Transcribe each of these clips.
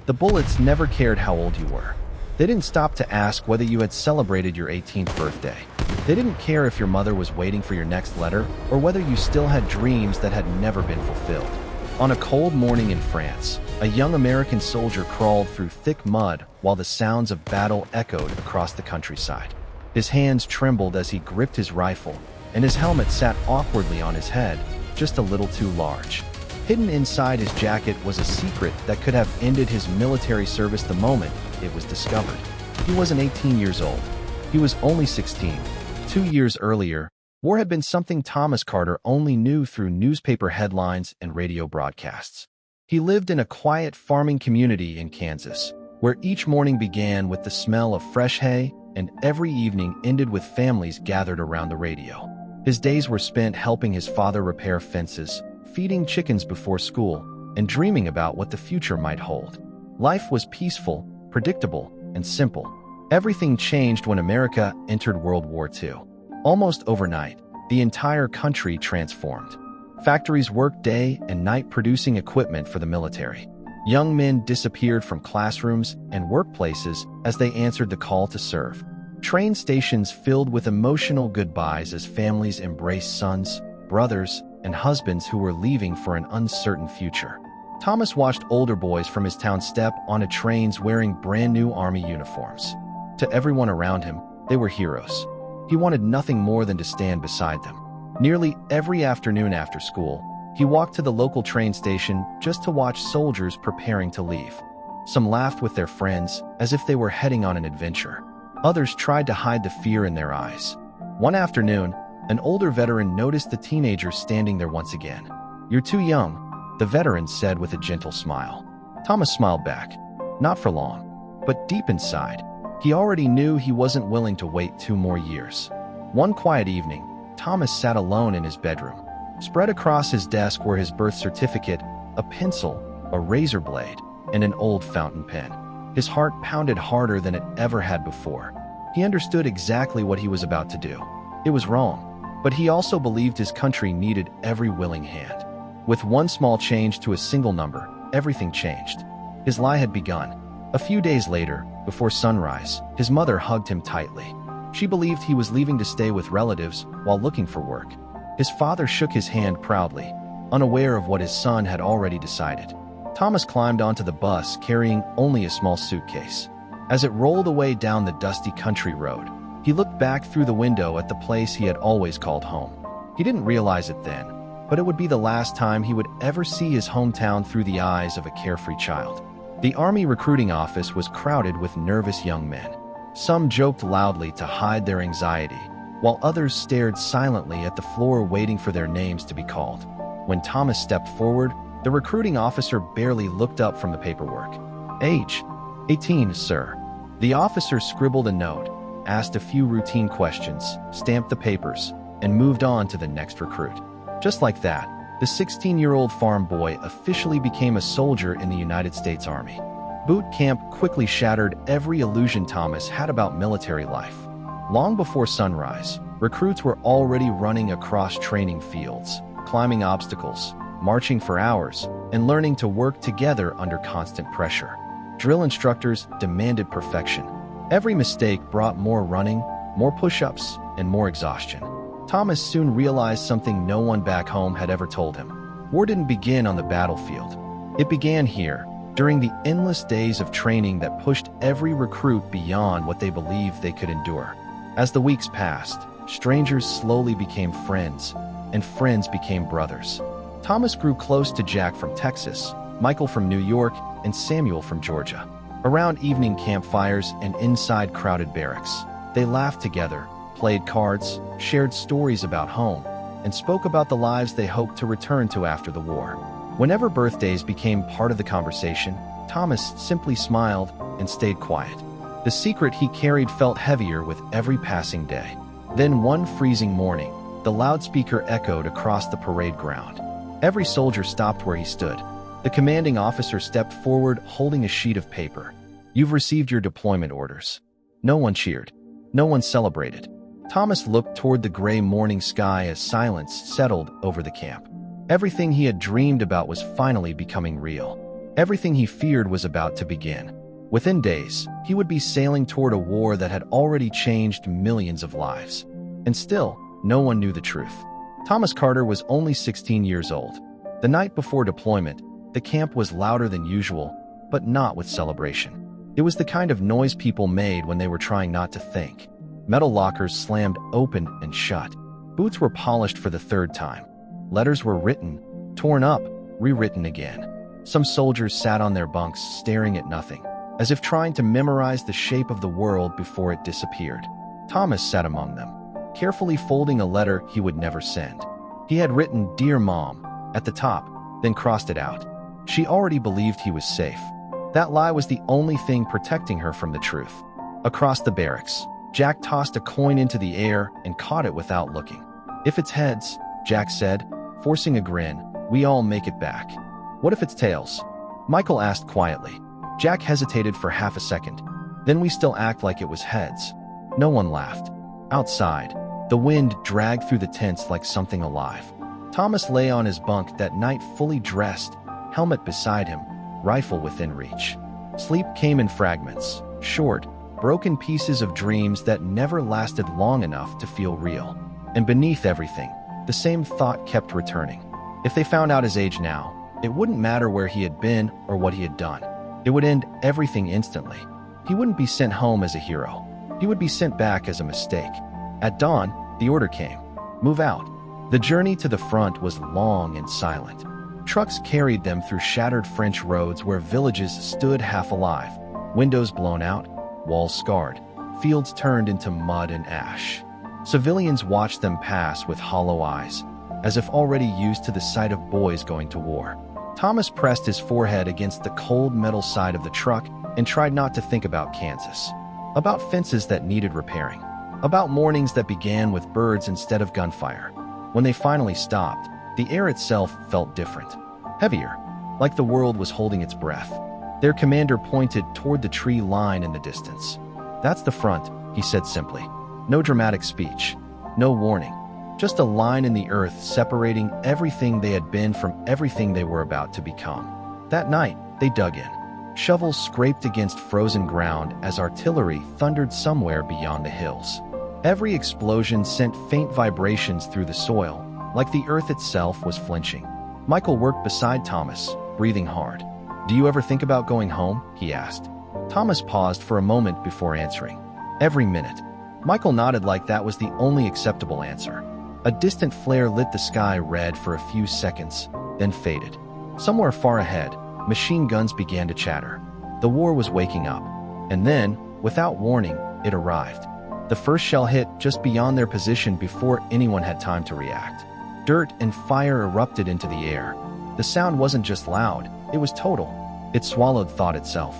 The bullets never cared how old you were. They didn't stop to ask whether you had celebrated your 18th birthday. They didn't care if your mother was waiting for your next letter or whether you still had dreams that had never been fulfilled. On a cold morning in France, a young American soldier crawled through thick mud while the sounds of battle echoed across the countryside. His hands trembled as he gripped his rifle, and his helmet sat awkwardly on his head, just a little too large. Hidden inside his jacket was a secret that could have ended his military service the moment it was discovered. He wasn't 18 years old. He was only 16. 2 years earlier, war had been something Thomas Carter only knew through newspaper headlines and radio broadcasts. He lived in a quiet farming community in Kansas, where each morning began with the smell of fresh hay and every evening ended with families gathered around the radio. His days were spent helping his father repair fences, feeding chickens before school, and dreaming about what the future might hold. Life was peaceful, predictable, and simple. Everything changed when America entered World War II. Almost overnight, the entire country transformed. Factories worked day and night producing equipment for the military. Young men disappeared from classrooms and workplaces as they answered the call to serve. Train stations filled with emotional goodbyes as families embraced sons, brothers, and husbands who were leaving for an uncertain future. Thomas watched older boys from his town step onto trains wearing brand-new Army uniforms. To everyone around him, they were heroes. He wanted nothing more than to stand beside them. Nearly every afternoon after school, he walked to the local train station just to watch soldiers preparing to leave. Some laughed with their friends as if they were heading on an adventure. Others tried to hide the fear in their eyes. One afternoon, an older veteran noticed the teenagers standing there once again. "You're too young," the veteran said with a gentle smile. Thomas smiled back. Not for long, but deep inside, he already knew he wasn't willing to wait 2 more years. One quiet evening, Thomas sat alone in his bedroom. Spread across his desk were his birth certificate, a pencil, a razor blade, and an old fountain pen. His heart pounded harder than it ever had before. He understood exactly what he was about to do. It was wrong, but he also believed his country needed every willing hand. With one small change to a single number, everything changed. His lie had begun. A few days later, before sunrise, his mother hugged him tightly. She believed he was leaving to stay with relatives while looking for work. His father shook his hand proudly, unaware of what his son had already decided. Thomas climbed onto the bus carrying only a small suitcase. As it rolled away down the dusty country road, he looked back through the window at the place he had always called home. He didn't realize it then, but it would be the last time he would ever see his hometown through the eyes of a carefree child. The Army recruiting office was crowded with nervous young men. Some joked loudly to hide their anxiety, while others stared silently at the floor waiting for their names to be called. When Thomas stepped forward, the recruiting officer barely looked up from the paperwork. "Age? 18, sir." The officer scribbled a note, asked a few routine questions, stamped the papers, and moved on to the next recruit. Just like that, the 16-year-old farm boy officially became a soldier in the United States Army. Boot camp quickly shattered every illusion Thomas had about military life. Long before sunrise, recruits were already running across training fields, climbing obstacles, marching for hours, and learning to work together under constant pressure. Drill instructors demanded perfection. Every mistake brought more running, more push-ups, and more exhaustion. Thomas soon realized something no one back home had ever told him. War didn't begin on the battlefield. It began here, during the endless days of training that pushed every recruit beyond what they believed they could endure. As the weeks passed, strangers slowly became friends, and friends became brothers. Thomas grew close to Jack from Texas, Michael from New York, and Samuel from Georgia. Around evening campfires and inside crowded barracks, they laughed together, played cards, shared stories about home, and spoke about the lives they hoped to return to after the war. Whenever birthdays became part of the conversation, Thomas simply smiled and stayed quiet. The secret he carried felt heavier with every passing day. Then one freezing morning, the loudspeaker echoed across the parade ground. Every soldier stopped where he stood. The commanding officer stepped forward holding a sheet of paper. "You've received your deployment orders." No one cheered. No one celebrated. Thomas looked toward the gray morning sky as silence settled over the camp. Everything he had dreamed about was finally becoming real. Everything he feared was about to begin. Within days, he would be sailing toward a war that had already changed millions of lives. And still, no one knew the truth. Thomas Carter was only 16 years old. The night before deployment, the camp was louder than usual, but not with celebration. It was the kind of noise people made when they were trying not to think. Metal lockers slammed open and shut. Boots were polished for the third time. Letters were written, torn up, rewritten again. Some soldiers sat on their bunks staring at nothing, as if trying to memorize the shape of the world before it disappeared. Thomas sat among them, carefully folding a letter he would never send. He had written, "Dear Mom," at the top, then crossed it out. She already believed he was safe. That lie was the only thing protecting her from the truth. Across the barracks, Jack tossed a coin into the air and caught it without looking. "If it's heads," Jack said, forcing a grin, "we all make it back." "What if it's tails?" Michael asked quietly. Jack hesitated for half a second. "Then we still act like it was heads." No one laughed. Outside, the wind dragged through the tents like something alive. Thomas lay on his bunk that night fully dressed, helmet beside him, rifle within reach. Sleep came in fragments, short, broken pieces of dreams that never lasted long enough to feel real. And beneath everything, the same thought kept returning. If they found out his age now, it wouldn't matter where he had been or what he had done. It would end everything instantly. He wouldn't be sent home as a hero. He would be sent back as a mistake. At dawn, the order came. Move out. The journey to the front was long and silent. Trucks carried them through shattered French roads where villages stood half alive, windows blown out, walls scarred, fields turned into mud and ash. Civilians watched them pass with hollow eyes, as if already used to the sight of boys going to war. Thomas pressed his forehead against the cold metal side of the truck and tried not to think about Kansas, about fences that needed repairing, about mornings that began with birds instead of gunfire. When they finally stopped, the air itself felt different, heavier, like the world was holding its breath. Their commander pointed toward the tree line in the distance. "That's the front," he said simply. No dramatic speech, no warning, just a line in the earth separating everything they had been from everything they were about to become. That night, they dug in. Shovels scraped against frozen ground as artillery thundered somewhere beyond the hills. Every explosion sent faint vibrations through the soil, like the earth itself was flinching. Michael worked beside Thomas, breathing hard. "Do you ever think about going home?" he asked. Thomas paused for a moment before answering. "Every minute." Michael nodded like that was the only acceptable answer. A distant flare lit the sky red for a few seconds, then faded. Somewhere far ahead, machine guns began to chatter. The war was waking up. And then, without warning, it arrived. The first shell hit just beyond their position before anyone had time to react. Dirt and fire erupted into the air. The sound wasn't just loud, it was total. It swallowed thought itself.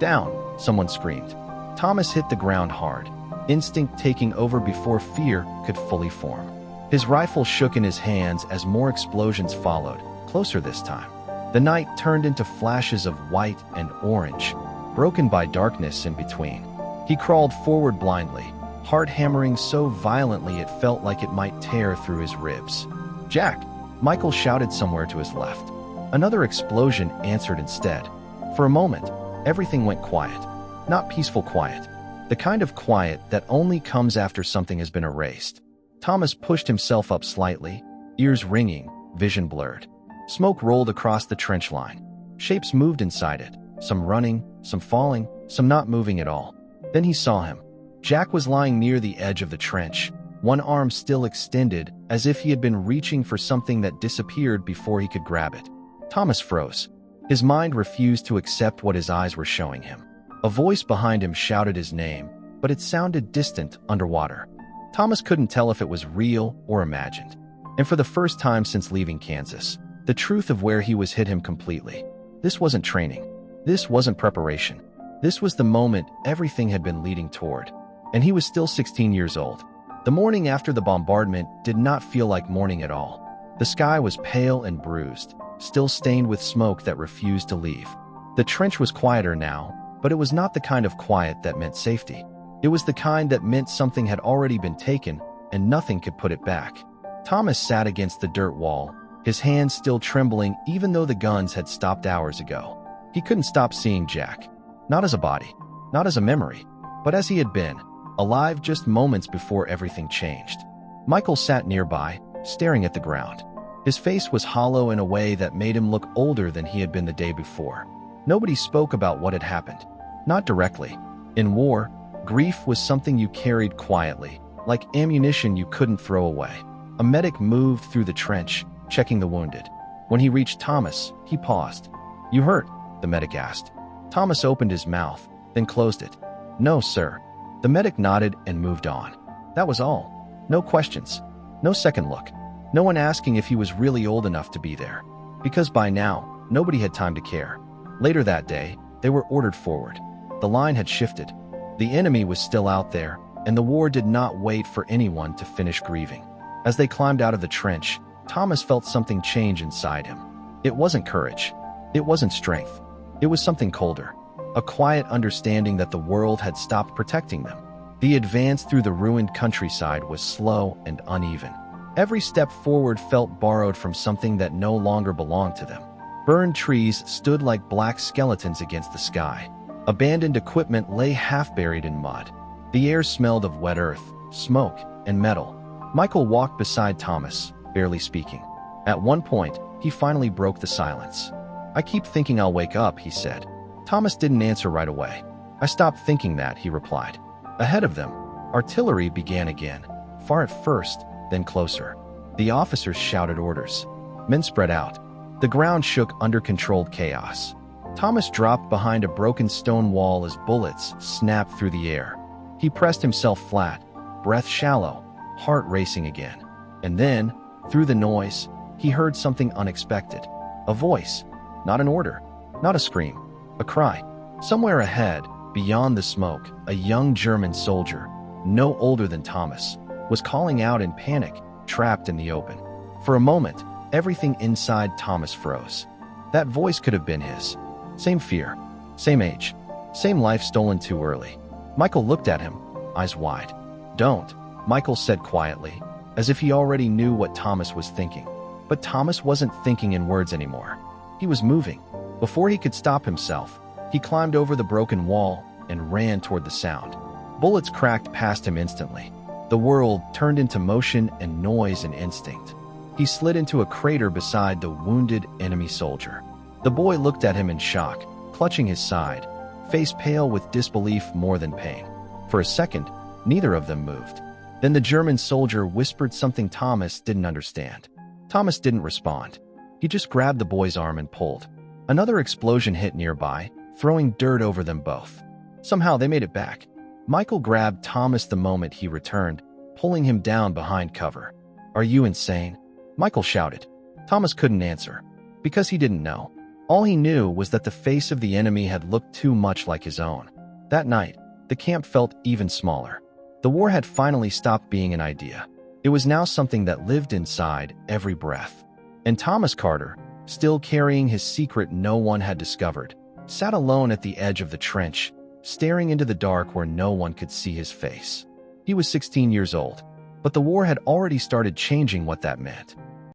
"Down!" someone screamed. Thomas hit the ground hard, instinct taking over before fear could fully form. His rifle shook in his hands as more explosions followed, closer this time. The night turned into flashes of white and orange, broken by darkness in between. He crawled forward blindly, heart hammering so violently it felt like it might tear through his ribs. "Jack!" Michael shouted somewhere to his left. Another explosion answered instead. For a moment, everything went quiet. Not peaceful quiet. The kind of quiet that only comes after something has been erased. Thomas pushed himself up slightly, ears ringing, vision blurred. Smoke rolled across the trench line. Shapes moved inside it, some running, some falling, some not moving at all. Then he saw him. Jack was lying near the edge of the trench, one arm still extended, as if he had been reaching for something that disappeared before he could grab it. Thomas froze. His mind refused to accept what his eyes were showing him. A voice behind him shouted his name, but it sounded distant underwater. Thomas couldn't tell if it was real or imagined. And for the first time since leaving Kansas, the truth of where he was hit him completely. This wasn't training. This wasn't preparation. This was the moment everything had been leading toward. And he was still 16 years old. The morning after the bombardment did not feel like morning at all. The sky was pale and bruised, still stained with smoke that refused to leave. The trench was quieter now, but it was not the kind of quiet that meant safety. It was the kind that meant something had already been taken, and nothing could put it back. Thomas sat against the dirt wall, his hands still trembling even though the guns had stopped hours ago. He couldn't stop seeing Jack. Not as a body, not as a memory, but as he had been, alive just moments before everything changed. Michael sat nearby, staring at the ground. His face was hollow in a way that made him look older than he had been the day before. Nobody spoke about what had happened. Not directly. In war, grief was something you carried quietly, like ammunition you couldn't throw away. A medic moved through the trench, checking the wounded. When he reached Thomas, he paused. "You hurt?" the medic asked. Thomas opened his mouth, then closed it. "No, sir." The medic nodded and moved on. That was all. No questions. No second look. No one asking if he was really old enough to be there. Because by now, nobody had time to care. Later that day, they were ordered forward. The line had shifted. The enemy was still out there, and the war did not wait for anyone to finish grieving. As they climbed out of the trench, Thomas felt something change inside him. It wasn't courage. It wasn't strength. It was something colder. A quiet understanding that the world had stopped protecting them. The advance through the ruined countryside was slow and uneven. Every step forward felt borrowed from something that no longer belonged to them. Burned trees stood like black skeletons against the sky. Abandoned equipment lay half-buried in mud. The air smelled of wet earth, smoke, and metal. Michael walked beside Thomas, barely speaking. At one point, he finally broke the silence. "I keep thinking I'll wake up," he said. Thomas didn't answer right away. "I stopped thinking that," he replied. Ahead of them, artillery began again, far at first, then closer. The officers shouted orders. Men spread out. The ground shook under controlled chaos. Thomas dropped behind a broken stone wall as bullets snapped through the air. He pressed himself flat, breath shallow, heart racing again. And then, through the noise, he heard something unexpected. A voice. Not an order. Not a scream. A cry. Somewhere ahead, beyond the smoke, a young German soldier, no older than Thomas, was calling out in panic, trapped in the open. For a moment, everything inside Thomas froze. That voice could have been his. Same fear, same age, same life stolen too early. Michael looked at him, eyes wide. "Don't," Michael said quietly, as if he already knew what Thomas was thinking. But Thomas wasn't thinking in words anymore. He was moving. Before he could stop himself, he climbed over the broken wall and ran toward the sound. Bullets cracked past him instantly. The world turned into motion and noise and instinct. He slid into a crater beside the wounded enemy soldier. The boy looked at him in shock, clutching his side, face pale with disbelief more than pain. For a second, neither of them moved. Then the German soldier whispered something Thomas didn't understand. Thomas didn't respond. He just grabbed the boy's arm and pulled. Another explosion hit nearby, throwing dirt over them both. Somehow they made it back. Michael grabbed Thomas the moment he returned, pulling him down behind cover. "Are you insane?" Michael shouted. Thomas couldn't answer, because he didn't know. All he knew was that the face of the enemy had looked too much like his own. That night, the camp felt even smaller. The war had finally stopped being an idea. It was now something that lived inside every breath. And Thomas Carter, still carrying his secret no one had discovered, sat alone at the edge of the trench, staring into the dark where no one could see his face. He was 16 years old, but the war had already started changing what that meant.